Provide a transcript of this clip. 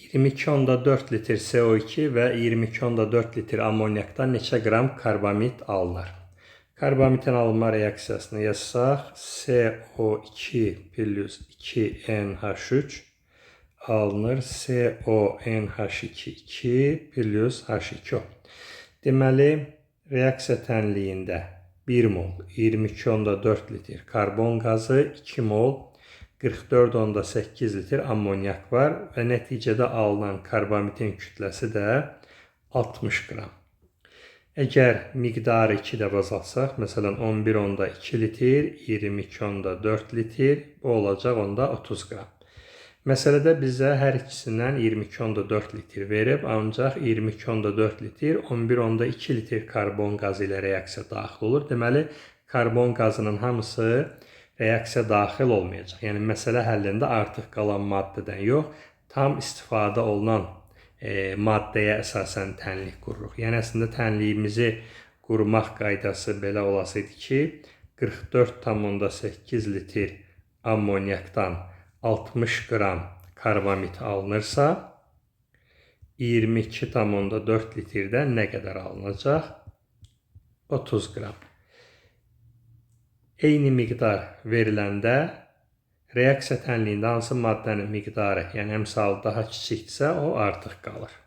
22,4 litr CO2 və 22,4 litr ammoniakdan neçə qram karbamid alınır? Karbamidin alınma reaksiyasını yazsaq, CO2 plus 2NH3 alınır CONH2 plus H2O. Deməli, reaksiya tənliyində 1 mol 22,4 litr karbon qazı, 2 mol 44,8 litr ammoniak var və nəticədə alınan karbamidin kütləsi də 60 qram. Əgər miqdarı 2 dəfə azaltsaq, məsələn 11,2 litr, 22,4 litr, bu olacaq onda 30 qram. Məsələdə bizə hər ikisindən 22,4 litr verib, ancaq 22,4 litr 11,2 litr karbon qazı ilə reaksiya daxil olur. Deməli, karbon qazının hamısı reaksiya daxil olmayacaq. Yəni, məsələ həllində artıq qalan maddədən yox, tam istifadə olunan maddəyə əsasən tənlik qururuq. Yəni, əslində tənliyimizi qurmaq qaydası belə olasıydı ki, 44,8 litr ammoniakdan 60 qram karbamid alınırsa, 22,4 litrdən nə qədər alınacaq? 30 qram. Eyni miqdar veriləndə reaksiya tənliyində hansı maddənin miqdarı, yəni əmsalı daha kiçikdirsə, o artıq qalır.